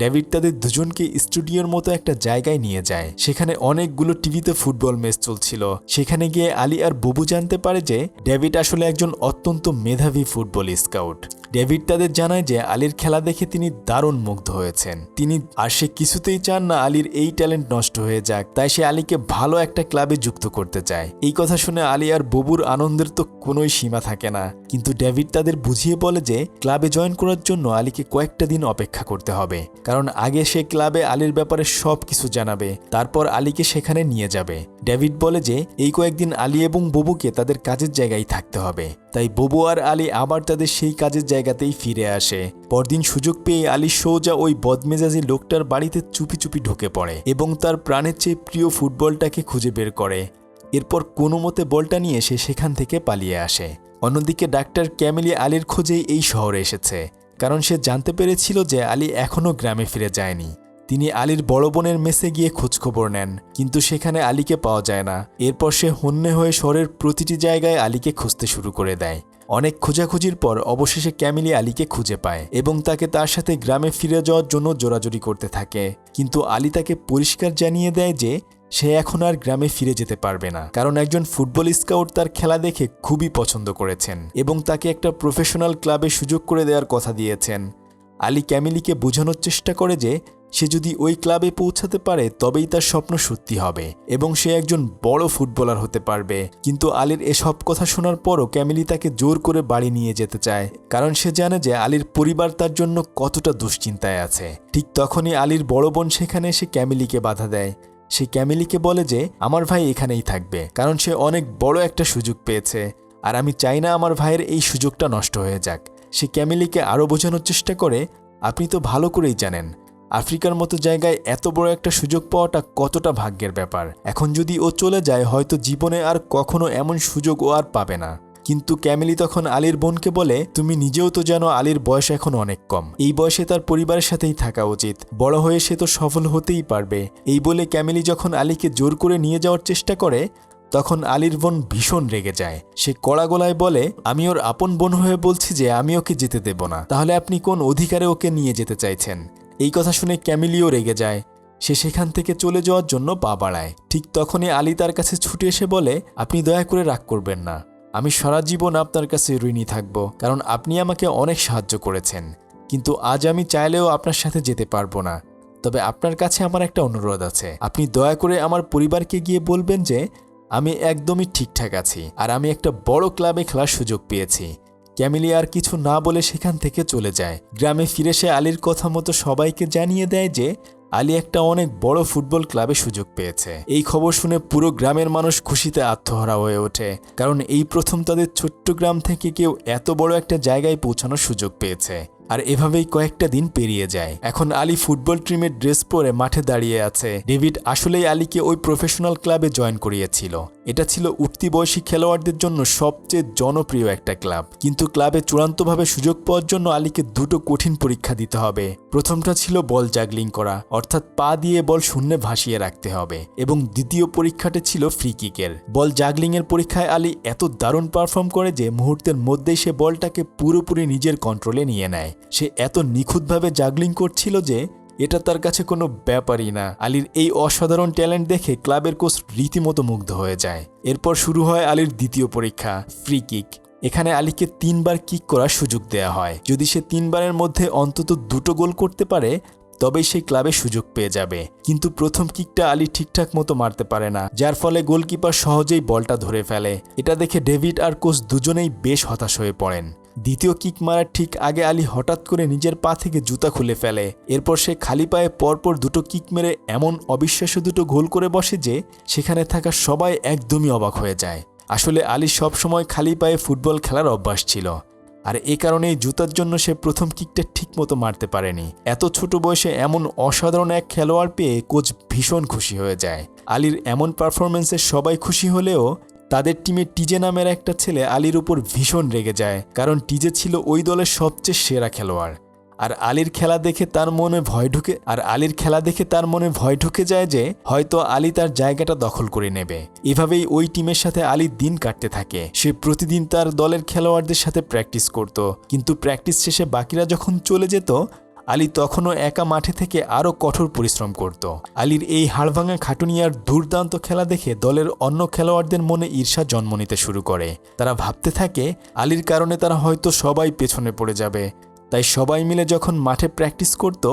ডেভিড তাদের দুজনকে স্টুডিওর মতো একটা জায়গায় নিয়ে যায়। সেখানে অনেকগুলো টিভিতে ফুটবল ম্যাচ চলছিল। সেখানে গিয়ে আলী আর ববু জানতে পারে যে ডেভিড আসলে একজন অত্যন্ত মেধাবী ফুটবল স্কাউট। ডেভিড তাদের জানায় যে আলীর খেলা দেখে তিনি দারুণ মুগ্ধ হয়েছেন। আর সে কিছুতেই চান না আলীর এই ট্যালেন্ট নষ্ট হয়ে যাক, তাই সে আলীকে ভালো একটা ক্লাবে যুক্ত করতে চায়। এই কথা শুনে আলী আর ববুর আনন্দের তো কোনোই সীমা থাকে না, কিন্তু ডেভিড তাদের বুঝিয়ে বলে যে ক্লাবে জয়েন করার জন্য আলীকে কয়েকটা দিন অপেক্ষা করতে হবে, কারণ আগে সে ক্লাবে আলীর ব্যাপারে সব কিছু জানাবে, তারপর আলীকে সেখানে নিয়ে যাবে। ডেভিড বলে যে এই কয়েকদিন আলী এবং ববুকে তাদের কাজের জায়গায় থাকতে হবে। তাই ববু আর আলী আবার তাদের সেই কাজের জায়গাতেই ফিরে আসে। পরদিন সুযোগ পেয়ে আলী সোজা ওই বদমেজাজি লোকটার বাড়িতে চুপি চুপি ঢুকে পড়ে এবং তার প্রাণের চেয়ে প্রিয় ফুটবলটাকে খুঁজে বের করে। এরপর কোনো মতে বলটা নিয়ে সে সেখান থেকে পালিয়ে আসে। অন্যদিকে ডাক্তার ক্যামিলি আলীর খোঁজেই এই শহরে এসেছে, কারণ সে জানতে পেরেছিল যে আলী এখনও গ্রামে ফিরে যায়নি। তিনি আলীর বড় বোনের মেসে গিয়ে খোঁজখবর নেন, কিন্তু সেখানে আলীকে পাওয়া যায় না। এরপর সে হন্যে হয়ে শহরের প্রতিটি জায়গায় আলীকে খুঁজতে শুরু করে দেয়। অনেক খোঁজাখুঁজির পর অবশেষে ক্যামিলি আলীকে খুঁজে পায় এবং তাকে তার সাথে গ্রামে ফিরে যাওয়ার জন্য জোরাজুরি করতে থাকে। কিন্তু আলী তাকে পরিষ্কার জানিয়ে দেয় যে সে এখন আর গ্রামে ফিরে যেতে পারবে না, কারণ একজন ফুটবল স্কাউট তার খেলা দেখে খুবই পছন্দ করেছেন এবং তাকে একটা প্রফেশনাল ক্লাবে সুযোগ করে দেওয়ার কথা দিয়েছেন। আলী ক্যামিলিকে বোঝানোর চেষ্টা করে যে সে যদি ওই ক্লাবে পৌঁছাতে পারে তবেই তার স্বপ্ন সত্যি হবে এবং সে একজন বড় ফুটবলার হতে পারবে। কিন্তু আলীর এসব কথা শোনার পরও ক্যামিলি তাকে জোর করে বাড়ি নিয়ে যেতে চায়, কারণ সে জানে যে আলীর পরিবার তার জন্য কতটা দুশ্চিন্তায় আছে। ঠিক তখনই আলীর বড় বোন সেখানে এসে ক্যামিলিকে বাধা দেয়। সে ক্যামিলিকে বলে যে আমার ভাই এখানেই থাকবে, কারণ সে অনেক বড় একটা সুযোগ পেয়েছে আর আমি চাই না আমার ভাইয়ের এই সুযোগটা নষ্ট হয়ে যাক। সে ক্যামিলিকে আরও বোঝানোর চেষ্টা করে, আপনি তো ভালো করেই জানেন আফ্রিকার মতো জায়গায় এত বড় একটা সুযোগ পাওয়াটা কতটা ভাগ্যের ব্যাপার। এখন যদি ও চলে যায় হয়তো জীবনে আর কখনো এমন সুযোগ ও আর পাবে না। কিন্তু ক্যামিলি তখন আলীর বোনকে বলে, তুমি নিজেও তো জানো আলীর বয়স এখন অনেক কম, এই বয়সে তার পরিবারের সাথেই থাকা উচিত, বড় হয়ে সে তো সফল হতেই পারবে। এই বলে ক্যামিলি যখন আলীকে জোর করে নিয়ে যাওয়ার চেষ্টা করে তখন আলীর বোন ভীষণ রেগে যায়। সে কড়া গলায় বলে, আমি ওর আপন বোন হয়ে বলছি যে আমি ওকে যেতে দেব না, তাহলে আপনি কোন অধিকারে ওকে নিয়ে যেতে চাইছেন? এই কথা শুনে ক্যামিলিও রেগে যায়। সে সেখান থেকে চলে যাওয়ার জন্য পা বাড়ায়। ঠিক তখনই আলী তার কাছে ছুটে এসে বলে, আপনি দয়া করে রাগ করবেন না, আমি সারা জীবন আপনার কাছে ঋণী থাকব, কারণ আপনি আমাকে অনেক সাহায্য করেছেন। কিন্তু আজ আমি চাইলেও আপনার সাথে যেতে পারবো না। তবে আপনার কাছে আমার একটা অনুরোধ আছে, আপনি দয়া করে আমার পরিবারকে গিয়ে বলবেন যে আমি একদমই ঠিকঠাক আছি আর আমি একটা বড় ক্লাবে খেলার সুযোগ পেয়েছি। ক্যামিলি আর কিছু না বলে সেখান থেকে চলে যায়। গ্রামে ফিরে সে আলীর কথা মতো সবাইকে জানিয়ে দেয় যে আলী একটা অনেক বড় ফুটবল ক্লাবে সুযোগ পেয়েছে। এই খবর শুনে পুরো গ্রামের মানুষ খুশিতে আত্মহারা হয়ে ওঠে, কারণ এই প্রথম তাদের ছোট্ট গ্রাম থেকে কেউ এত বড় একটা জায়গায় পৌঁছানোর সুযোগ পেয়েছে। আর এভাবেই কয়েকটা দিন পেরিয়ে যায়। এখন আলী ফুটবল টিমের ড্রেস পরে মাঠে দাঁড়িয়ে আছে। ডেভিড আসলেই আলীকে ওই প্রফেশনাল ক্লাবে জয়েন করিয়েছিল। এটা ছিল উঠতি বয়সী খেলোয়াড়দের জন্য সবচেয়ে জনপ্রিয় একটা ক্লাব। কিন্তু ক্লাবে চূড়ান্তভাবে সুযোগ পাওয়ার জন্য আলীকে দুটো কঠিন পরীক্ষা দিতে হবে। প্রথমটা ছিল বল জাগলিং করা, অর্থাৎ পা দিয়ে বল শূন্যে ভাসিয়ে রাখতে হবে, এবং দ্বিতীয় পরীক্ষাটা ছিল ফ্রি কিকের। বল জাগলিংয়ের পরীক্ষায় আলী এত দারুণ পারফর্ম করে যে মুহূর্তের মধ্যেই সে বলটাকে পুরোপুরি নিজের কন্ট্রোলে নিয়ে নেয়। সে এত নিখুঁতভাবে জাগলিং করছিল যে এটা তার কাছে কোনো ব্যাপারই না। আলীর এই অসাধারণ ট্যালেন্ট দেখে ক্লাবের কোচ রীতিমতো মুগ্ধ হয়ে যায়। এরপর শুরু হয় আলীর দ্বিতীয় পরীক্ষা, ফ্রি কিক। এখানে আলীকে 3 বার কিক করার সুযোগ দেয়া হয়। যদি সে 3 বারের মধ্যে অন্তত 2টো গোল করতে পারে তবেই সেই ক্লাবে সুযোগ পেয়ে যাবে। কিন্তু প্রথম কিকটা আলী ঠিকঠাক মতো মারতে পারে না, যার ফলে গোলকিপার সহজেই বলটা ধরে ফেলে। এটা দেখে ডেভিড আর কোচ দুজনেই বেশ হতাশ হয়ে পড়েন। দ্বিতীয় কিক মারার ঠিক আগে আলী হঠাৎ করে নিজের পা থেকে জুতা খুলে ফেলে। এরপর সে খালি পায়ে পরপর 2টো কিক মেরে এমন অবিশ্বাস্য 2টো গোল করে বসে যে সেখানে থাকা সবাই একদমই অবাক হয়ে যায়। আসলে আলী সবসময় খালি পায়ে ফুটবল খেলার অভ্যাস ছিল, আর এ কারণেই জুতার জন্য সে প্রথম কিকটা ঠিকমতো মারতে পারেনি। এত ছোট বয়সে এমন অসাধারণ এক খেলোয়াড় পেয়ে কোচ ভীষণ খুশি হয়ে যায়। আলীর এমন পারফরমেন্সে সবাই খুশি হলেও তাদের টিমে টিজে নামের একটা ছেলে আলীর উপর ভীষণ রেগে যায়, কারণ টিজে ছিল ওই দলের সবচেয়ে সেরা খেলোয়াড়। আর আলীর খেলা দেখে তার মনে ভয় ঢুকে যায় যে হয়তো আলী তার জায়গাটা দখল করে নেবে। এভাবেই ওই টিমের সাথে আলীর দিন কাটতে থাকে। সে প্রতিদিন তার দলের খেলোয়াড়দের সাথে প্র্যাকটিস করত, কিন্তু প্র্যাকটিস শেষে বাকিরা যখন চলে যেত আলী তখনও একা মাঠে থেকে আরও কঠোর পরিশ্রম করত। আলীর এই হাড়ভাঙা খাটুনি আর দুর্দান্ত খেলা দেখে দলের অন্য খেলোয়াড়দের মনে ঈর্ষা জন্ম নিতে শুরু করে। তারা ভাবতে থাকে আলীর কারণে তারা হয়তো সবাই পেছনে পড়ে যাবে। তাই সবাই মিলে যখন মাঠে প্র্যাকটিস করত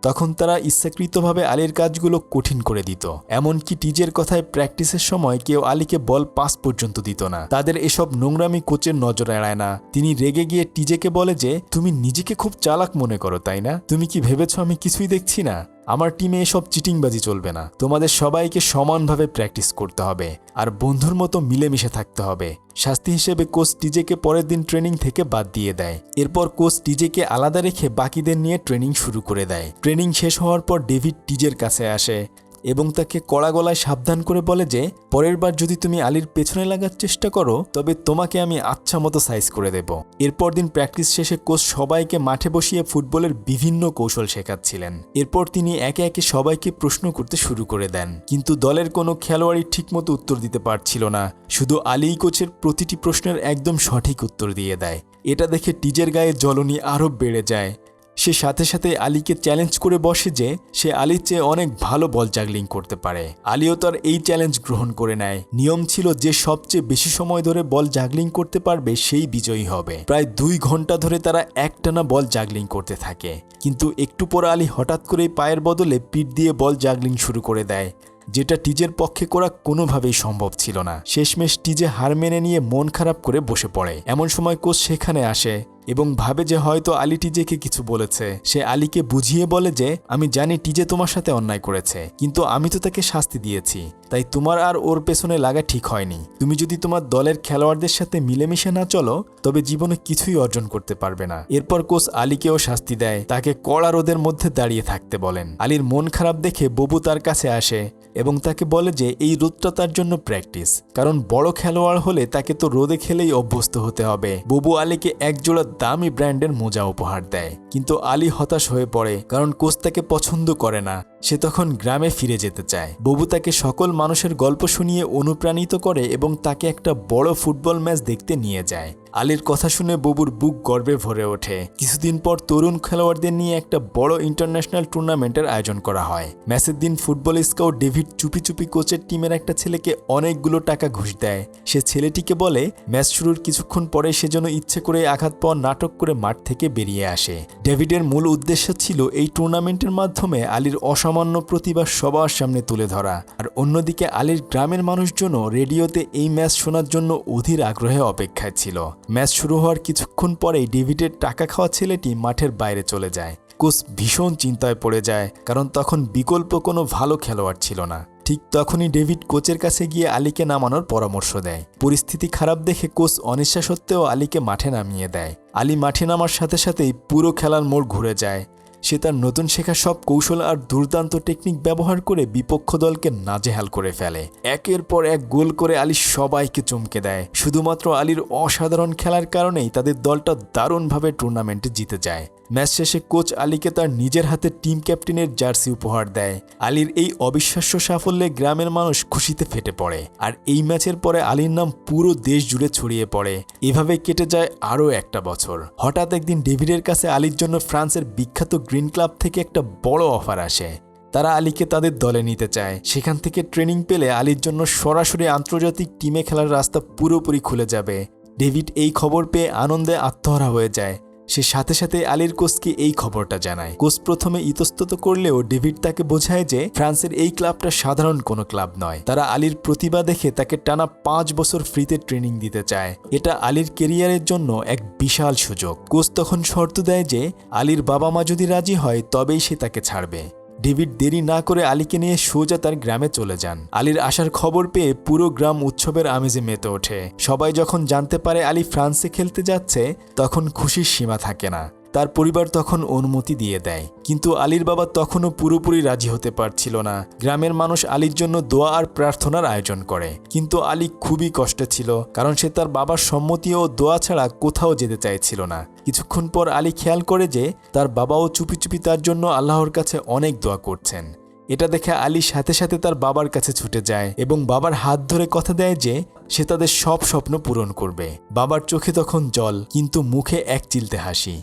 তখন তারা ইচ্ছাকৃতভাবে আলীর কাজগুলো কঠিন করে দিত। এমনকি টিজের কথায় প্র্যাকটিসের সময় কেউ আলীকে বল পাস পর্যন্ত দিত না। তাদের এসব নোংরামি কোচের নজর এড়ায় না। তিনি রেগে গিয়ে টিজেকে বলে যে তুমি নিজেকে খুব চালাক মনে করো, তাই না? তুমি কি ভেবেছ আমি কিছুই দেখছি না? আমার টিমে এসব চিটিংবাজি চলবে না। তোমাদের সবাইকে সমানভাবে প্র্যাকটিস করতে হবে আর বন্ধুর মতো মিলেমিশে থাকতে হবে। শাস্তি হিসেবে কোচ টিজেকে পরের দিন ট্রেনিং থেকে বাদ দিয়ে দেয়। এরপর কোচ টিজেকে আলাদা রেখে বাকিদের নিয়ে ট্রেনিং শুরু করে দেয়। ট্রেনিং শেষ হওয়ার পর ডেভিড টিজের কাছে আসে এবং তাকে কড়া গলায় সাবধান করে বলে যে পরের বার যদি তুমি আলীর পেছনে লাগার চেষ্টা করো তবে তোমাকে আমি আচ্ছা মতো সাইজ করে দেব। এরপর দিন প্র্যাকটিস শেষে কোচ সবাইকে মাঠে বসিয়ে ফুটবলের বিভিন্ন কৌশল শেখাচ্ছিলেন। এরপর তিনি একে একে সবাইকে প্রশ্ন করতে শুরু করে দেন, কিন্তু দলের কোনো খেলোয়াড়ই ঠিকমতো উত্তর দিতে পারছিল না। শুধু আলীই কোচের প্রতিটি প্রশ্নের একদম সঠিক উত্তর দিয়ে দেয়। এটা দেখে টিজের গায়ে জ্বলনি আরও বেড়ে যায়। সে সাথে সাথে আলীকে চ্যালেঞ্জ করে বসে যে সে আলীর চেয়ে অনেক ভালো বল জাগলিং করতে পারে। আলীও তার এই চ্যালেঞ্জ গ্রহণ করে নেয়। নিয়ম ছিল যে সবচেয়ে বেশি সময় ধরে বল জাগলিং করতে পারবে সেই বিজয়ী হবে। প্রায় 2 ঘন্টা ধরে তারা একটানা বল জাগলিং করতে থাকে, কিন্তু একটু পর আলী হঠাৎ করেই পায়ের বদলে পিঠ দিয়ে বল জাগলিং শুরু করে দেয়, যেটা টিজের পক্ষে করা কোনোভাবেই সম্ভব ছিল না। শেষমেশ টিজে হার মেনে নিয়ে মন খারাপ করে বসে পড়ে। এমন সময় কোচ সেখানে আসে এবং ভাবে যে হয়তো আলী টিজেকে কিছু বলেছে। সে আলীকে বুঝিয়ে বলে যে আমি জানি টিজে তোমার সাথে অন্যায় করেছে, কিন্তু আমি তো তাকে শাস্তি দিয়েছি, তাই তোমার আর ওর পেছনে লাগা ঠিক হয়নি। তুমি যদি তোমার দলের খেলোয়াড়দের সাথে মিলেমিশে না চলো তবে জীবনে কিছুই অর্জন করতে পারবে না। এরপর কোচ আলীকেও শাস্তি দেয়, তাকে কড়া রোদের মধ্যে দাঁড়িয়ে থাকতে বলেন। আলীর মন খারাপ দেখে ববু তার কাছে আসে এবং তাকে বলে যে এই রোদটা তার জন্য প্র্যাকটিস, কারণ বড় খেলোয়াড় হলে তাকে তো রোদে খেলেই অভ্যস্ত হতে হবে। ববু আলীকে একজোড়া দামি ব্র্যান্ডের মোজা উপহার দেয়, কিন্তু আলী হতাশ হয়ে পড়ে কারণ কোচ তাকে পছন্দ করে না। সে তখন গ্রামে ফিরে যেতে চায়। ববু তাকে সকল মানুষের গল্প শুনিয়ে অনুপ্রাণিত করে এবং তাকে একটা বড় ফুটবল ম্যাচ দেখতে নিয়ে যায়। আলীর কথা শুনে ববুর বুক গর্বে ভরে ওঠে। কিছুদিন পর তরুণ খেলোয়াড়দের নিয়ে একটা বড় ইন্টারন্যাশনাল টুর্নামেন্টের আয়োজন করা হয়। ম্যাচের দিন ফুটবল স্কাউট ডেভিড চুপি চুপি কোচের টিমের একটা ছেলেকে অনেকগুলো টাকা ঘুষ দেয়। সে ছেলেটিকে বলে ম্যাচ শুরুর কিছুক্ষণ পরে সে যেন ইচ্ছে করে আঘাত পাওয়ার নাটক করে মাঠ থেকে বেরিয়ে আসে। ডেভিডের মূল উদ্দেশ্য ছিল এই টুর্নামেন্টের মাধ্যমে আলীর অসামান্য প্রতিভা সবার সামনে তুলে ধরা। আর অন্যদিকে আলীর গ্রামের মানুষজন রেডিওতে এই ম্যাচ শোনার জন্য অধীর আগ্রহে অপেক্ষায় ছিল। ম্যাচ শুরু হওয়ার কিছুক্ষণ পরেই ডেভিডের টাকা খাওয়া ছেলেটি মাঠের বাইরে চলে যায়। কোচ ভীষণ চিন্তায় পড়ে যায়, কারণ তখন বিকল্প কোনো ভালো খেলোয়াড় ছিল না। ঠিক তখনই ডেভিড কোচের কাছে গিয়ে আলীকে নামানোর পরামর্শ দেয়। পরিস্থিতি খারাপ দেখে কোচ অনিচ্ছা সত্ত্বেও আলীকে মাঠে নামিয়ে দেয়। আলী মাঠে নামার সাথে সাথেই পুরো খেলার মোড় ঘুরে যায়। সে তার নতুন শেখা সব কৌশল আর দুর্দান্ত টেকনিক ব্যবহার করে বিপক্ষ দলকে নাজেহাল করে ফেলে। একের পর এক গোল করে আলী সবাইকে চমকে দেয়। শুধুমাত্র আলীর অসাধারণ খেলার কারণেই তাদের দলটা দারুণভাবে টুর্নামেন্টে জিতে যায়। ম্যাচ শেষে কোচ আলীকে তার নিজের হাতে টিম ক্যাপ্টেনের জার্সি উপহার দেয়। আলীর এই অবিশ্বাস্য সাফল্যে গ্রামের মানুষ খুশিতে ফেটে পড়ে, আর এই ম্যাচের পরে আলীর নাম পুরো দেশ জুড়ে ছড়িয়ে পড়ে। এভাবে কেটে যায় আরও একটা বছর। হঠাৎ একদিন ডেভিডের কাছে আলীর জন্য ফ্রান্সের বিখ্যাত গ্রিন ক্লাব থেকে একটা বড় অফার আসে। তারা আলীকে তাদের দলে নিতে চায়। সেখান থেকে ট্রেনিং পেলে আলীর জন্য সরাসরি আন্তর্জাতিক টিমে খেলার রাস্তা পুরোপুরি খুলে যাবে। ডেভিড এই খবর পেয়ে আনন্দে আত্মহারা হয়ে যায়। সে সাথে সাথে আলীর কোচকে এই খবরটা জানায়। কোচ প্রথমে ইতস্তত করলেও ডেভিড তাকে বোঝায় যে ফ্রান্সের এই ক্লাবটা সাধারণ কোনো ক্লাব নয়। তারা আলীর প্রতিভা দেখে তাকে টানা 5 বছর ফ্রিতে ট্রেনিং দিতে চায়। এটা আলীর কেরিয়ারের জন্য এক বিশাল সুযোগ। কোচ তখন শর্ত দেয় যে আলীর বাবা মা যদি রাজি হয় তবেই সে তাকে ছাড়বে। ডেভিড দেরি না করে আলীকে নিয়ে সোজা তার গ্রামে চলে যান। আলীর আসার খবর পেয়ে পুরো গ্রাম উৎসবের আমেজে মেতে ওঠে। সবাই যখন জানতে পারে আলী ফ্রান্সে খেলতে যাচ্ছে তখন খুশির সীমা থাকে না। তার পরিবার তখন অনুমতি দিয়ে দেয়, কিন্তু আলীর বাবা তখনও পুরোপুরি রাজি হতে পারছিল না। গ্রামের মানুষ আলীর জন্য দোয়া আর প্রার্থনার আয়োজন করে, কিন্তু আলী খুবই কষ্টে ছিল, কারণ সে তার বাবার সম্মতি ও দোয়া ছাড়া কোথাও যেতে চাইছিল না। কিছুক্ষণ পর আলী খেয়াল করে যে তার বাবাও চুপি চুপি তার জন্য আল্লাহর কাছে অনেক দোয়া করছেন। এটা দেখে আলী সাথে সাথে তার বাবার কাছে ছুটে যায় এবং বাবার হাত ধরে কথা দেয় যে সে তাদের সব স্বপ্ন পূরণ করবে। বাবার চোখে তখন জল, কিন্তু মুখে এক চিলতে হাসি।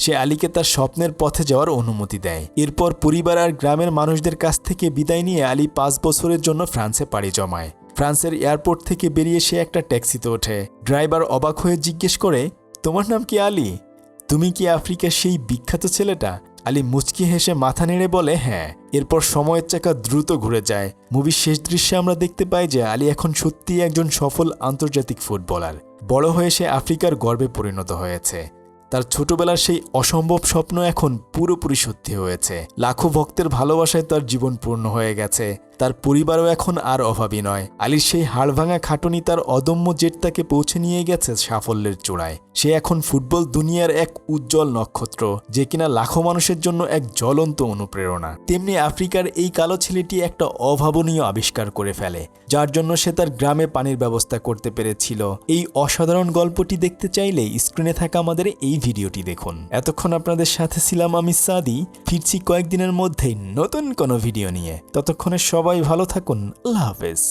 সে আলীকে তার স্বপ্নের পথে যাওয়ার অনুমতি দেয়। এরপর পরিবার আর গ্রামের মানুষদের কাছ থেকে বিদায় নিয়ে আলী 5 বছরের জন্য ফ্রান্সে পাড়ি জমায়। ফ্রান্সের এয়ারপোর্ট থেকে বেরিয়ে সে একটা ট্যাক্সিতে ওঠে। ড্রাইভার অবাক হয়ে জিজ্ঞেস করে, তোমার নাম কি আলী? তুমি কি আফ্রিকার সেই বিখ্যাত ছেলেটা? আলী মুচকি হেসে মাথা নেড়ে বলে, হ্যাঁ। এরপর সময়ের চাকা দ্রুত ঘুরে যায়। মুভির শেষ দৃশ্যে আমরা দেখতে পাই যে আলী এখন সত্যিই একজন সফল আন্তর্জাতিক ফুটবলার। বড় হয়ে সে আফ্রিকার গর্বে পরিণত হয়েছে। তার ছোটবেলার সেই অসম্ভব স্বপ্ন এখন পুরোপুরি সত্যি হয়েছে। লাখো ভক্তের ভালোবাসায় তার জীবন পূর্ণ হয়ে গেছে। তার পরিবারও এখন আর অভাবী নয়। আলীর সেই হাড়ভাঙা খাটুনি, তার অদম্য জেদ তাকে পৌঁছে নিয়ে গেছে সাফল্যের চূড়ায়। সে এখন ফুটবল দুনিয়ার এক উজ্জ্বল নক্ষত্র, যে কিনা লাখো মানুষের জন্য এক জ্বলন্ত অনুপ্রেরণা। তেমনি আফ্রিকার এই কালো ছেলেটি একটা অভাবনীয় আবিষ্কার করে ফেলে, যার জন্য সে তার গ্রামে পানির ব্যবস্থা করতে পেরেছিল। এই অসাধারণ গল্পটি দেখতে চাইলে স্ক্রিনে থাকা আমাদের এই ভিডিওটি দেখুন। এতক্ষণ আপনাদের সাথে ছিলাম আমি সাদি। ফিরছি কয়েকদিনের মধ্যেই নতুন কোনো ভিডিও নিয়ে। ততক্ষণে সবাই ভালো থাকুন। আল্লাহ হাফেজ।